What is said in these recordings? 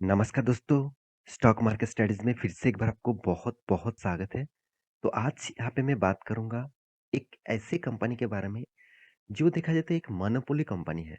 नमस्कार दोस्तों, stock market studies में फिर से एक बार आपको बहुत-बहुत स्वागत है। तो आज यहाँ पे मैं बात करूँगा एक ऐसी कंपनी के बारे में जो देखा जाए तो एक मोनोपोली कंपनी है।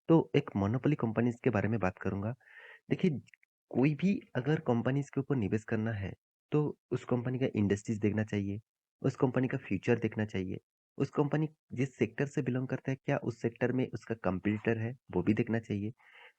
तो एक मोनोपोली कंपनीज़ के बारे में बात करूँगा। देखिए, कोई भी अगर कंपनीज़ के ऊपर निवेश करना है, तो उस कंपनी का इंडस्ट्रीज़ देखना चाहिए, उस कंपनी का फ्यूचर देखना चाहिए, उस कंपनी जिस सेक्टर से बिलॉन्ग करता है, क्या उस सेक्टर में उसका कॉम्पिटिटर है, वो भी देखना चाहिए।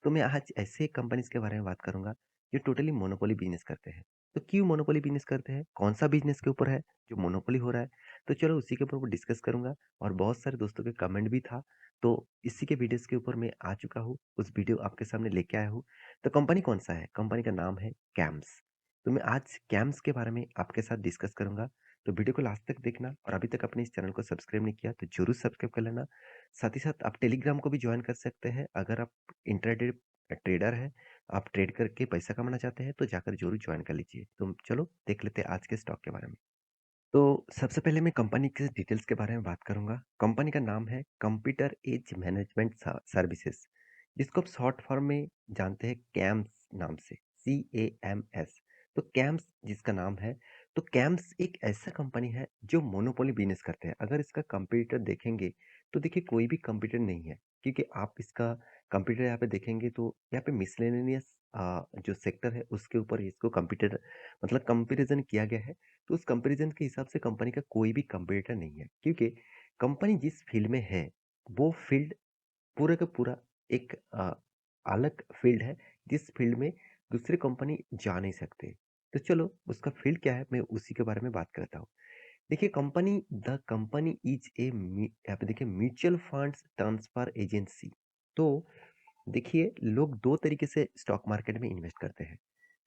तो मैं आज ऐसे कंपनीज़ के बारे में बात करूँगा, जो टोटली मोनोपोली बिज़नेस करते हैं। तो क्यों मोनोपोली बिज़नेस करते हैं? कौन-सा बिज़नेस के ऊपर है, जो मोनोपोली हो रहा है? तो चलो उसी के ऊपर डिस्कस करूँगा और बहुत सारे दोस्तों के कमेंट भी था, तो इसी के वीडियोज़ के ऊपर मैं आ चुका हूँ, उस वीडियो आपके सामने लेके आया हूँ। तो कंपनी कौन-सा है? कंपनी का नाम है कैम्स। तो मैं आज कैम्स के बारे में आपके साथ डिस्कस करूँगा। तो वीडियो को लास्ट तक देखना और अभी तक अपने इस चैनल को सब्सक्राइब नहीं किया तो ज़रूर सब्सक्राइब कर लेना। साथ ही साथ आप टेलीग्राम को भी जॉइन कर सकते हैं। अगर आप इंट्राडे ट्रेडर हैं, आप ट्रेड करके पैसा कमाना चाहते हैं तो जाकर ज़रूर जॉइन कर लीजिए। तो चलो देख लेते हैं आज के स्टॉक के बारे में। तो सबसे पहले मैं कंपनी के डिटेल्स के बारे में बात करूँगा। कंपनी का नाम है कंप्यूटर एज मैनेजमेंट सर्विसेज, जिसको आप शॉर्ट फॉर्म में जानते हैं कैम्स नाम से, CAMS। तो कैम्स जिसका नाम है, तो कैम्स एक ऐसा कंपनी है जो मोनोपोली बिजनेस करते हैं। अगर इसका कंप्यूटर देखेंगे, तो देखिए कोई भी कंप्यूटर नहीं है, क्योंकि आप इसका कंप्यूटर यहाँ पे देखेंगे तो यहाँ पे मिसलेनियस जो सेक्टर है उसके ऊपर इसको कंप्यूटर मतलब कंपैरिजन किया गया है। तो उस कंपैरिजन के हिसाब से कंपनी का कोई भी कंपटीटर नहीं है, क्योंकि कंपनी जिस फील्ड में है वो फील्ड पूरा का पूरा एक अलग फील्ड है, जिस फील्ड में दूसरी कंपनी जा नहीं सकते। तो चलो उसका फील्ड क्या है मैं उसी के बारे में बात करता हूँ। देखिए, company the company is a यहाँ पे देखिए म्यूचुअल फंड्स ट्रांसफर एजेंसी। तो देखिए, लोग 2 तरीके से स्टॉक मार्केट में इन्वेस्ट करते हैं।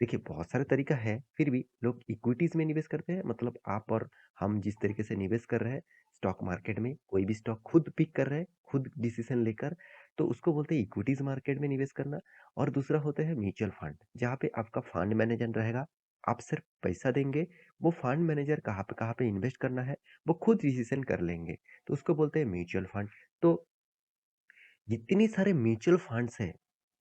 देखिए, बहुत सारे तरीका है, फिर भी लोग इक्विटीज़ में निवेश करते हैं, मतलब आप और हम जिस तरीके से निवेश कर रहे हैं स्टॉक मार्केट में, कोई भी स्टॉक खुद पिक कर रहे हैं, खुद डिसीज़न लेकर, तो उसको बोलते हैं इक्विटीज़ मार्केट में निवेश करना। और दूसरा होता है म्यूचुअल फंड, जहाँ पे आपका फंड मैनेजर रहेगा, आप सिर्फ पैसा देंगे, वो फंड मैनेजर कहाँ पे इन्वेस्ट करना है, वो खुद डिसीज़न कर लेंगे, तो उसको बोलते हैं म्यूचुअल फंड। तो जितने सारे म्यूचुअल फंड्स हैं,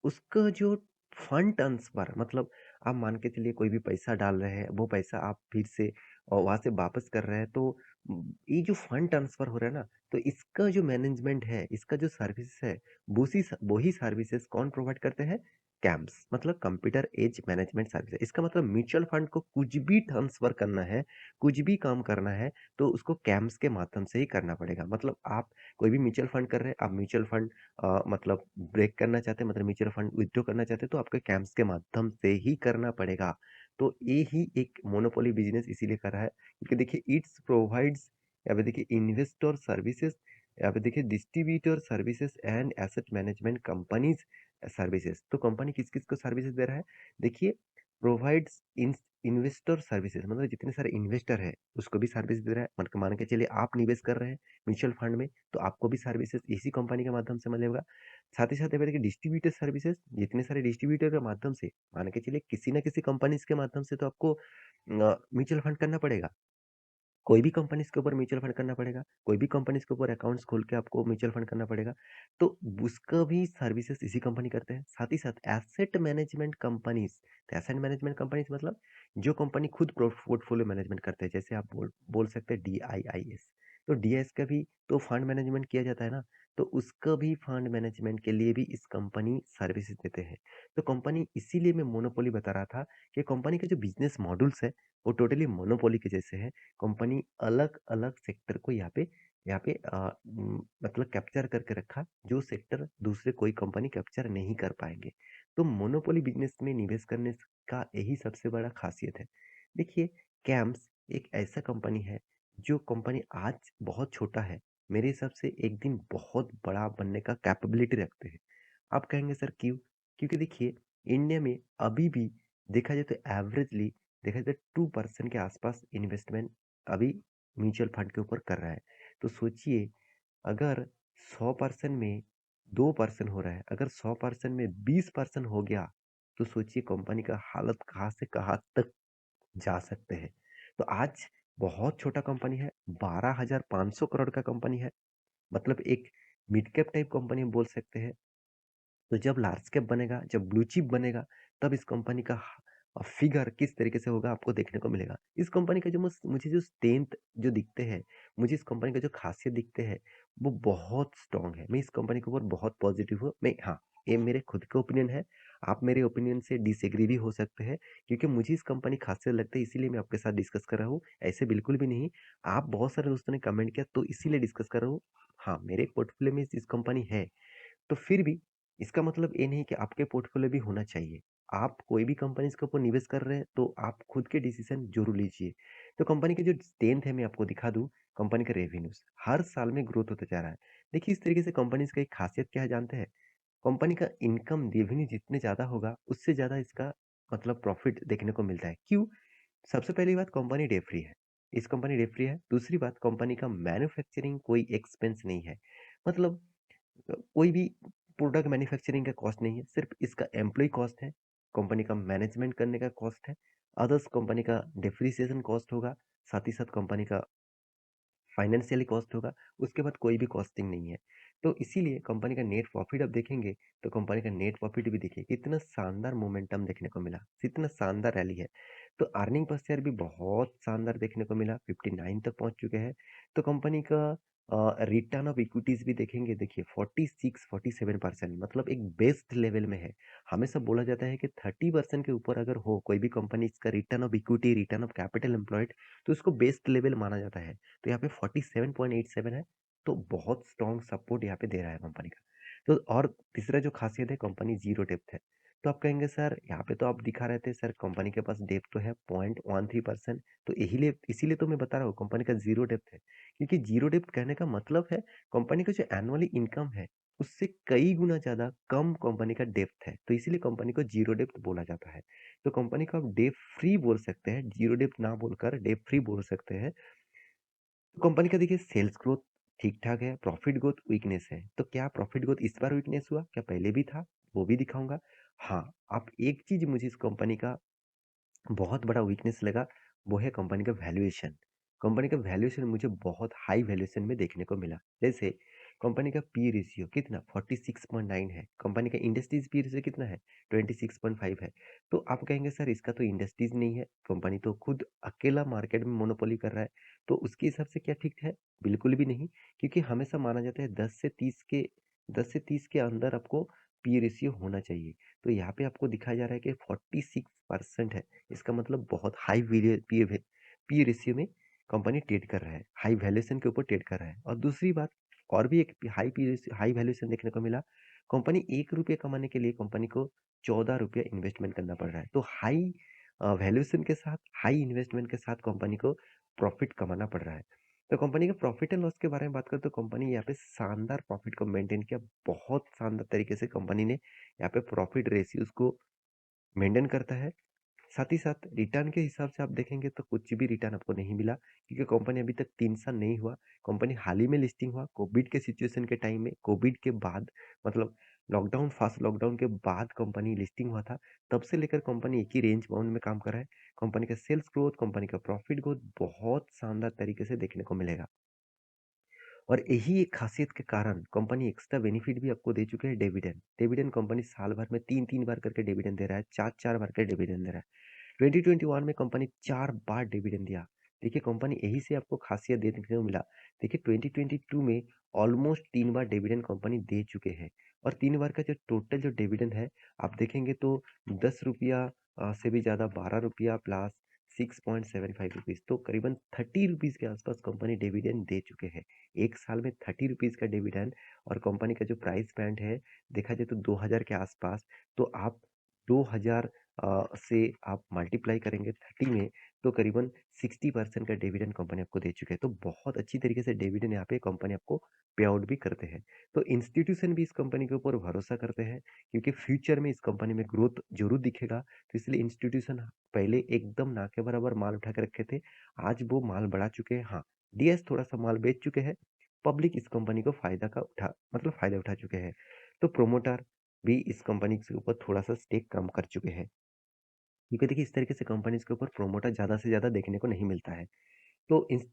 उसका जो फंड ट्रांसफर मतलब आप मान के चलिए कोई भी पैसा डाल रहे हैं, वो पैसा आप फिर से वहाँ से वापस कर रहे हैं, तो ये जो फंड ट्रांसफर हो रहा है ना, तो इसका जो मैनेजमेंट है, इसका जो सर्विस है, वही सर्विसेज कौन प्रोवाइड करते हैं? कैम्स मतलब कंप्यूटर एज मैनेजमेंट सर्विस। इसका मतलब म्यूचुअल फंड को कुछ भी ट्रांसफर करना है, कुछ भी काम करना है, तो उसको कैम्स के माध्यम से ही करना पड़ेगा। मतलब आप कोई भी म्यूचुअल फंड कर रहे हैं, आप म्यूचुअल फंड मतलब ब्रेक करना चाहते हैं, मतलब म्यूचुअल फंड विथड्रॉ करना चाहते हैं, तो आपको कैम्प्स के माध्यम से ही करना पड़ेगा। तो ये ही एक मोनोपोली बिजनेस इसीलिए कर रहा है, क्योंकि देखिए इट्स प्रोवाइड्स, यहाँ पे देखिए इन्वेस्टर सर्विसेज, यहाँ पे देखिए distributor services and asset management companies services. तो कंपनी किस किस को सर्विसेज दे रहा है? देखिए, प्रोवाइड्स इन्वेस्टर सर्विसेज, मतलब जितने सारे इन्वेस्टर है उसको भी सर्विस दे रहा है। मतलब मान के चलिए आप निवेश कर रहे हैं म्यूचुअल फंड में, तो आपको भी सर्विसेज इसी कंपनी के माध्यम से मिलेगा। साथ ही साथ यहाँ पे देखिए डिस्ट्रीब्यूटर सर्विसेज, जितने सारे डिस्ट्रीब्यूटर के माध्यम से मान के चलिए किसी ना किसी कंपनी के माध्यम से तो आपको म्यूचुअल फंड करना पड़ेगा। कोई भी कंपनीज़ के ऊपर म्यूचुअल फंड करना पड़ेगा, कोई भी कंपनीज़ के ऊपर अकाउंट्स खोल के आपको म्यूचुअल फंड करना पड़ेगा, तो उसका भी सर्विसेज़ इसी कंपनी करते हैं। साथ ही साथ एसेट मैनेजमेंट कंपनीज़, तो एसेट मैनेजमेंट कंपनीज़ मतलब जो कंपनी खुद पोर्टफोलियो मैनेजमेंट करते हैं, जैसे आप बोल बोल सकते हैं DIIS। तो DIS का भी तो फंड मैनेजमेंट किया जाता है ना, तो उसका भी फंड मैनेजमेंट के लिए भी इस कंपनी सर्विसेज़ देते हैं। तो कंपनी इसीलिए मैं मोनोपोली बता रहा था कि कंपनी के जो बिज़नेस मॉडल्स है, वो टोटली मोनोपोली के जैसे हैं। कंपनी अलग-अलग सेक्टर को यहाँ पे मतलब कैप्चर करके रखा, जो सेक्टर दूसरे कोई कंपनी कैप्चर नहीं कर पाएँगे। तो मोनोपोली बिज़नेस में निवेश करने का यही सबसे बड़ा ख़ासियत है। देखिए, कैम्स एक ऐसा कंपनी है, जो कंपनी आज बहुत छोटा है, मेरे हिसाब से एक दिन बहुत बड़ा बनने का कैपेबिलिटी रखते हैं। आप कहेंगे सर क्यों? क्योंकि देखिए, इंडिया में अभी भी देखा जाए तो एवरेजली देखा जाए 2% के आसपास इन्वेस्टमेंट अभी म्यूचुअल फंड के ऊपर कर रहा है। तो सोचिए, अगर 100% में 2% हो रहा है, अगर 100% में 20% हो गया, तो सोचिए कंपनी का हालत कहाँ से कहाँ तक जा सकते हैं। तो आज बहुत छोटा कंपनी है, 12,500 करोड़ का कंपनी है, मतलब एक मिड कैप टाइप कंपनी बोल सकते हैं। तो जब लार्ज कैप बनेगा, जब ब्लू चिप बनेगा, तब इस कंपनी का फिगर किस तरीके से होगा आपको देखने को मिलेगा। इस कंपनी का जो मुझे जो स्ट्रेंथ जो दिखते हैं, मुझे इस कंपनी का जो खासियत दिखते हैं, वो बहुत स्ट्रॉन्ग है। मैं इस कंपनी के ऊपर बहुत पॉजिटिव हूँ। मैं हाँ, ये मेरे खुद के ओपिनियन है। आप मेरे ओपिनियन से डिसएग्री भी हो सकते हैं, क्योंकि मुझे इस कंपनी खासियत लगती है, इसीलिए मैं आपके साथ डिस्कस कर रहा हूँ। ऐसे बिल्कुल भी नहीं। आप बहुत सारे दोस्तों ने कमेंट किया तो इसीलिए डिस्कस कर रहा हूँ। हाँ, मेरे पोर्टफोलियो में इस कंपनी है। तो फिर भी इसका मतलब ये नहीं कि आपके पोर्टफोलियो भी होना चाहिए। आप कोई भी कंपनी के ऊपर निवेश कर रहे हैं तो आप खुद के डिसीजन ज़रूर लीजिए। तो कंपनी की जो स्ट्रेंथ है मैं आपको दिखा दूँ, कंपनी का रेवेन्यूज़ हर साल में ग्रोथ होता जा रहा है। देखिए इस तरीके से कंपनीज़ का एक खासियत क्या है जानते हैं? कंपनी का इनकम रेवेन्यू जितने ज़्यादा होगा उससे ज़्यादा इसका मतलब प्रॉफिट देखने को मिलता है। क्यों? सबसे पहली बात कंपनी डेट फ्री है। इस कंपनी डेट फ्री है। दूसरी बात कंपनी का मैन्युफैक्चरिंग कोई एक्सपेंस नहीं है। मतलब कोई भी प्रोडक्ट मैन्युफैक्चरिंग का कॉस्ट नहीं है, सिर्फ इसका एम्प्लॉय कॉस्ट है, कंपनी का मैनेजमेंट करने का कॉस्ट है, अदर्स कंपनी का डेप्रिसिएशन कॉस्ट होगा, साथ ही साथ कंपनी का फाइनेंशियली कॉस्ट होगा, उसके बाद कोई भी कॉस्टिंग नहीं है। तो इसीलिए कंपनी का नेट प्रॉफिट आप देखेंगे, तो कंपनी का नेट प्रॉफिट भी देखिए, कितना शानदार मोमेंटम देखने को मिला, कितना शानदार रैली है। तो अर्निंग पर शेयर भी बहुत शानदार देखने को मिला, 59 तक पहुँच चुके हैं। तो कंपनी का रिटर्न ऑफ इक्विटीज़ भी देखेंगे, देखिए 46-47% मतलब एक बेस्ट लेवल में है। हमेशा बोला जाता है कि 30% के ऊपर अगर हो कोई भी कंपनी, इसका return of equity, return of capital employed, तो उसको बेस्ट लेवल माना जाता है। तो यहाँ पे 47.87 है, तो बहुत स्ट्रॉन्ग सपोर्ट यहाँ पे दे रहा है कंपनी का। तो और तीसरा जो खासियत है, कंपनी जीरो डेप्थ है। तो आप कहेंगे सर यहाँ पे तो आप दिखा रहे थे सर कंपनी के पास डेप्थ तो है 0.13%, तो यही लिए इसीलिए तो मैं बता रहा हूँ कंपनी का जीरो डेप्थ है। क्योंकि जीरो डेप्थ कहने का मतलब है कंपनी का जो एनुअली इनकम है उससे कई गुना ज्यादा कम कंपनी का डेप्थ है, तो इसीलिए कंपनी को जीरो डेप्थ बोला जाता है। तो कंपनी को आप डेप्थ फ्री बोल सकते हैं, जीरो डेप्थ ना बोलकर डेप्थ फ्री बोल सकते हैं। तो कंपनी का देखिए सेल्स ग्रोथ ठीक ठाक है, प्रॉफिट ग्रोथ वीकनेस है। तो क्या प्रॉफिट ग्रोथ इस बार वीकनेस हुआ, क्या पहले भी था? वो भी दिखाऊंगा। हाँ, आप एक चीज मुझे इस कंपनी का बहुत बड़ा वीकनेस लगा, वो है कंपनी का वैल्यूएशन। कंपनी का वैल्यूएशन मुझे बहुत हाई वैल्यूएशन में देखने को मिला। जैसे कंपनी का पी रेशियो कितना 46.9 है, कंपनी का इंडस्ट्रीज पी रेशियो कितना है 26.5 है। तो आप कहेंगे सर इसका तो इंडस्ट्रीज नहीं है, कंपनी तो खुद अकेला मार्केट में मोनोपोली कर रहा है, तो उसके हिसाब से क्या ठीक है? बिल्कुल भी नहीं। क्योंकि हमेशा माना जाता है 10 से 30 के अंदर आपको पी रेशियो होना चाहिए। तो यहाँ पे आपको दिखाया जा रहा है कि 46% है। इसका मतलब बहुत हाई पी रेशियो में कंपनी ट्रेड कर रहा है, हाई वैल्यूएशन के ऊपर ट्रेड कर रहा है। और दूसरी बात, और भी एक हाई वैल्यूएशन देखने को मिला, कंपनी 1 रुपये कमाने के लिए कंपनी को 14 रुपये इन्वेस्टमेंट करना पड़ रहा है। तो हाई वैल्यूएशन के साथ, हाई इन्वेस्टमेंट के साथ कंपनी को प्रॉफिट कमाना पड़ रहा है। तो कंपनी के प्रॉफिट एंड लॉस के बारे में बात करें तो कंपनी यहाँ पे शानदार प्रॉफिट को मेंटेन किया, बहुत शानदार तरीके से कंपनी ने यहाँ पे प्रॉफिट रेशियोज को मेंटेन करता है। साथ ही साथ रिटर्न के हिसाब से आप देखेंगे तो कुछ भी रिटर्न आपको नहीं मिला, क्योंकि कंपनी अभी तक 3 साल नहीं हुआ। कंपनी हाल ही में लिस्टिंग हुआ कोविड के सिचुएशन के टाइम में, कोविड के बाद मतलब लॉकडाउन, फास्ट लॉकडाउन के बाद कंपनी लिस्टिंग हुआ था। तब से लेकर कंपनी एक ही रेंज बाउंड में काम कर रहा है। कंपनी का सेल्स ग्रोथ, कंपनी का प्रॉफिट ग्रोथ बहुत शानदार तरीके से देखने को मिलेगा। और यही एक खासियत के कारण कंपनी एक्स्ट्रा बेनिफिट भी आपको दे चुके हैं, डिविडेंड। डिविडेंड कंपनी साल भर में 3-3 बार करके डिविडेंड दे रहा है, 4-4 बार के डिविडेंड दे रहा है। 2021 में कंपनी 4 बार डिविडेंड दिया। देखिए कंपनी यही से आपको खासियत देखने को मिला। देखिए 2022 में ऑलमोस्ट 3 बार डिविडेंड कंपनी दे चुके हैं। और 3 बार का जो टोटल जो डिविडेंड है आप देखेंगे तो 10 रुपया से भी ज़्यादा, 12 रुपया प्लस 6.75 रुपीज़, तो करीबन 30 रुपीज़ के आसपास कंपनी डिविडेंड दे चुके हैं। एक साल में 30 रुपीज़ का डिविडेंड। और कंपनी का जो प्राइस बैंड है देखा जाए तो 2000 के आसपास। तो आप 2000 से आप मल्टीप्लाई करेंगे 30 में, तो करीबन 60% का डिविडेंड कंपनी आपको दे चुके हैं। तो बहुत अच्छी तरीके से डिविडेंड यहाँ पे कंपनी आपको पे आउट भी करते हैं। तो इंस्टीट्यूशन भी इस कंपनी के ऊपर भरोसा करते हैं, क्योंकि फ्यूचर में इस कंपनी में ग्रोथ जरूर दिखेगा। तो इसलिए इंस्टीट्यूशन पहले एकदम ना के बराबर माल उठा के रखे थे, आज वो माल बढ़ा चुके हैं। हाँ, डीएस थोड़ा सा माल बेच चुके हैं। पब्लिक इस कंपनी को फायदा उठा चुके हैं। तो प्रोमोटर भी इस कंपनी के ऊपर थोड़ा सा स्टेक कम कर चुके हैं, क्योंकि देखिए इस तरीके से कंपनीज के ऊपर प्रोमोटर ज़्यादा से ज़्यादा देखने को नहीं मिलता है। तो इस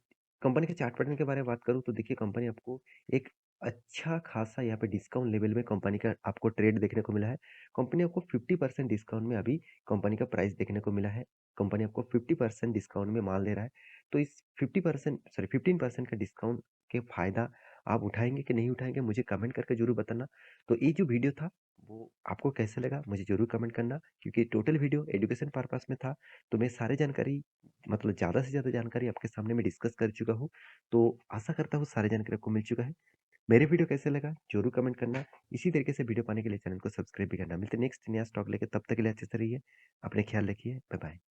कंपनी के चार्ट पैटर्न के बारे में बात करूँ तो देखिए कंपनी आपको एक अच्छा खासा यहाँ पे डिस्काउंट लेवल में कंपनी का आपको ट्रेड देखने को मिला है। कंपनी आपको 50% डिस्काउंट में अभी कंपनी का प्राइस देखने को मिला है। कंपनी आपको 50% डिस्काउंट में माल दे रहा है। तो इस 50% सॉरी 15% का डिस्काउंट के फ़ायदा आप उठाएँगे कि नहीं उठाएँगे मुझे कमेंट करके ज़रूर बताना। तो ये जो वीडियो था वो आपको कैसा लगा मुझे ज़रूर कमेंट करना क्योंकि टोटल वीडियो एजुकेशन पर्पज़ में था। तो मैं सारी जानकारी मतलब ज़्यादा से ज़्यादा जानकारी आपके सामने मैं डिस्कस कर चुका हूँ। तो आशा करता हूँ सारी जानकारी आपको मिल चुका है। मेरे वीडियो कैसे लगा ज़रूर कमेंट करना। इसी तरीके से वीडियो पाने के लिए चैनल को सब्सक्राइब भी करना। मिलते हैं नेक्स्ट नया स्टॉक लेके, तब तक के लिए अच्छे से रहिए। अपने ख्याल रखिए। Bye bye.